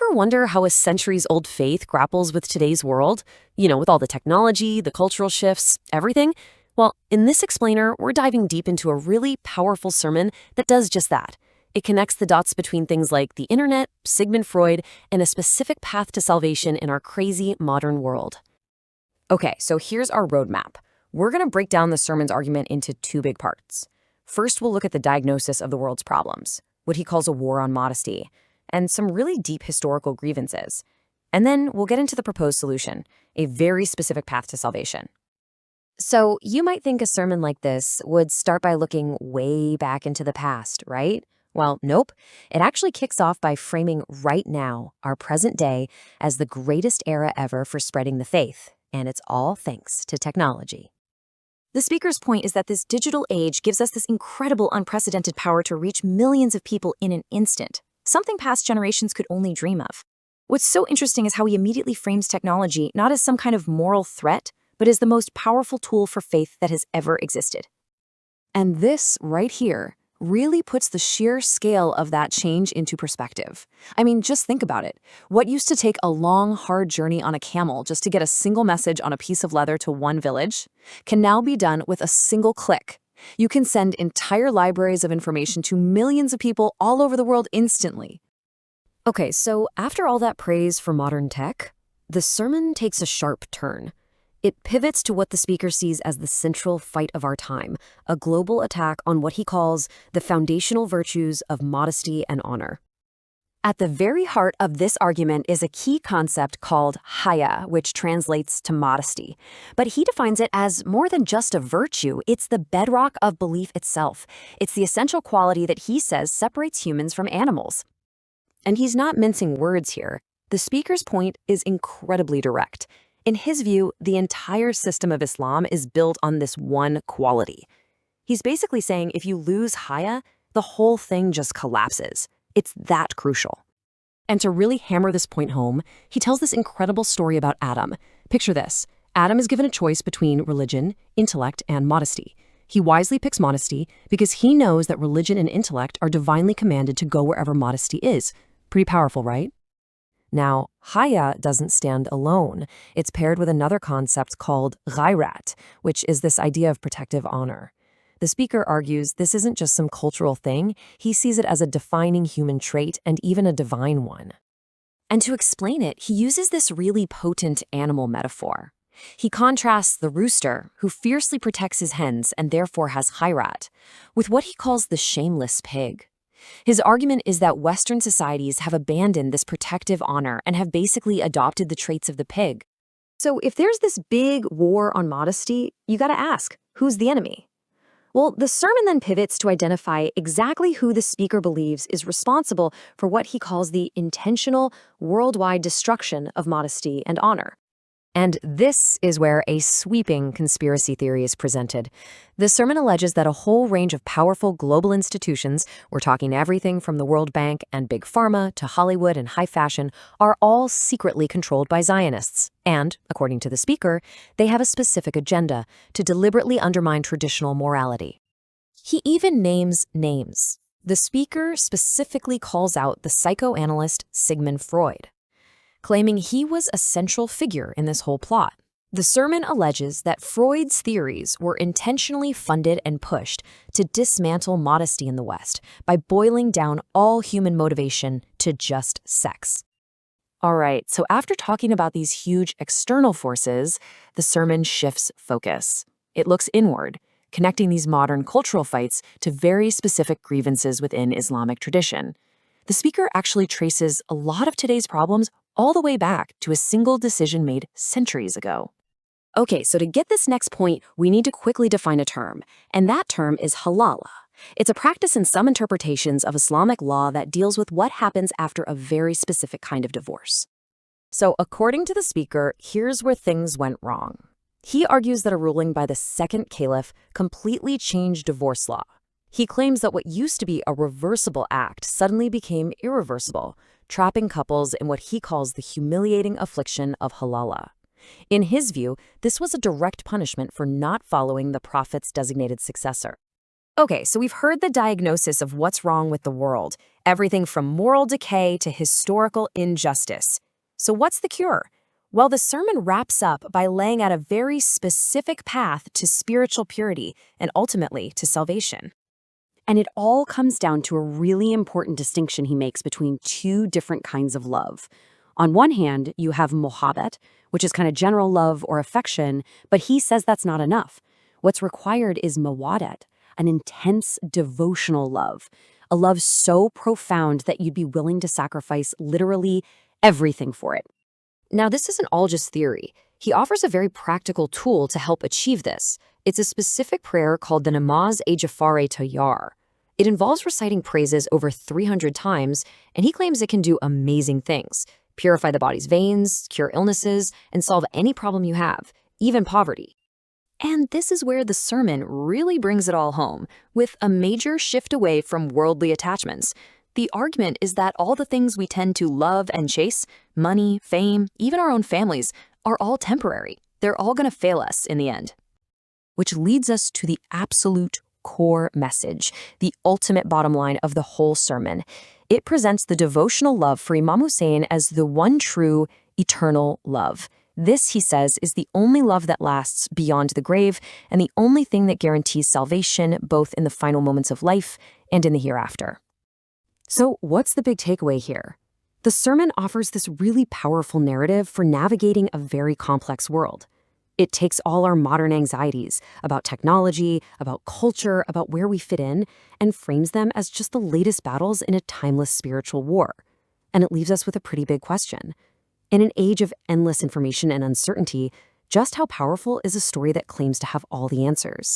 ever wonder how a centuries-old faith grapples with today's world? With all the technology, the cultural shifts, everything? Well, in this explainer, we're diving deep into a really powerful sermon that does just that. It connects the dots between things like the internet, Sigmund Freud, and a specific path to salvation in our crazy modern world. Okay, so here's our roadmap. We're going to break down the sermon's argument into two big parts. First, we'll look at the diagnosis of the world's problems, what he calls a war on modesty, and some really deep historical grievances. And then we'll get into the proposed solution, a very specific path to salvation. So you might think a sermon like this would start by looking way back into the past, right? Well, nope. It actually kicks off by framing right now, our present day, as the greatest era ever for spreading the faith, and it's all thanks to technology. The speaker's point is that this digital age gives us this incredible, unprecedented power to reach millions of people in an instant, something past generations could only dream of. What's so interesting is how he immediately frames technology not as some kind of moral threat, but as the most powerful tool for faith that has ever existed. And this, right here, really puts the sheer scale of that change into perspective. I mean, just think about it. What used to take a long, hard journey on a camel just to get a single message on a piece of leather to one village can now be done with a single click. You can send entire libraries of information to millions of people all over the world instantly. Okay, so after all that praise for modern tech, the sermon takes a sharp turn. It pivots to what the speaker sees as the central fight of our time, a global attack on what he calls the foundational virtues of modesty and honor. At the very heart of this argument is a key concept called haya, which translates to modesty. But he defines it as more than just a virtue. It's the bedrock of belief itself. It's the essential quality that he says separates humans from animals. And he's not mincing words here. The speaker's point is incredibly direct. In his view, the entire system of Islam is built on this one quality. He's basically saying if you lose haya, the whole thing just collapses. It's that crucial. And to really hammer this point home, he tells this incredible story about Adam. Picture this. Adam is given a choice between religion, intellect, and modesty. He wisely picks modesty because he knows that religion and intellect are divinely commanded to go wherever modesty is. Pretty powerful, right? Now, haya doesn't stand alone. It's paired with another concept called ghairat, which is this idea of protective honor. The speaker argues this isn't just some cultural thing. He sees it as a defining human trait and even a divine one. And to explain it, he uses this really potent animal metaphor. He contrasts the rooster, who fiercely protects his hens and therefore has ghairat, with what he calls the shameless pig. His argument is that Western societies have abandoned this protective honor and have basically adopted the traits of the pig. So if there's this big war on modesty, you gotta ask, who's the enemy? Well, the sermon then pivots to identify exactly who the speaker believes is responsible for what he calls the intentional, worldwide destruction of modesty and honor. And this is where a sweeping conspiracy theory is presented. The sermon alleges that a whole range of powerful global institutions, we're talking everything from the World Bank and Big Pharma to Hollywood and high fashion, are all secretly controlled by Zionists. And, according to the speaker, they have a specific agenda to deliberately undermine traditional morality. He even names names. The speaker specifically calls out the psychoanalyst Sigmund Freud, claiming he was a central figure in this whole plot. The sermon alleges that Freud's theories were intentionally funded and pushed to dismantle modesty in the West by boiling down all human motivation to just sex. All right, so after talking about these huge external forces, the sermon shifts focus. It looks inward, connecting these modern cultural fights to very specific grievances within Islamic tradition. The speaker actually traces a lot of today's problems all the way back to a single decision made centuries ago. Okay, so to get this next point, we need to quickly define a term, and that term is halala. It's a practice in some interpretations of Islamic law that deals with what happens after a very specific kind of divorce. So according to the speaker, here's where things went wrong. He argues that a ruling by the second caliph completely changed divorce law. He claims that what used to be a reversible act suddenly became irreversible, trapping couples in what he calls the humiliating affliction of halala. In his view, this was a direct punishment for not following the prophet's designated successor. Okay, so we've heard the diagnosis of what's wrong with the world, everything from moral decay to historical injustice. So what's the cure? Well, the sermon wraps up by laying out a very specific path to spiritual purity and ultimately to salvation. And it all comes down to a really important distinction he makes between two different kinds of love. On one hand, you have mohabbat, which is kind of general love or affection, but he says that's not enough. What's required is mawaddat, an intense devotional love, a love so profound that you'd be willing to sacrifice literally everything for it. Now, this isn't all just theory. He offers a very practical tool to help achieve this. It's a specific prayer called the Namaz Jafare Tayyar. It involves reciting praises over 300 times, and he claims it can do amazing things: purify the body's veins, cure illnesses, and solve any problem you have, even poverty. And this is where the sermon really brings it all home, with a major shift away from worldly attachments. The argument is that all the things we tend to love and chase, money, fame, even our own families, are all temporary. They're all going to fail us in the end. Which leads us to the absolute core message, the ultimate bottom line of the whole sermon. It presents the devotional love for Imam Hussein as the one true, eternal love. This, he says, is the only love that lasts beyond the grave and the only thing that guarantees salvation both in the final moments of life and in the hereafter. So what's the big takeaway here? The sermon offers this really powerful narrative for navigating a very complex world. It takes all our modern anxieties about technology, about culture, about where we fit in, and frames them as just the latest battles in a timeless spiritual war. And it leaves us with a pretty big question. In an age of endless information and uncertainty, just how powerful is a story that claims to have all the answers?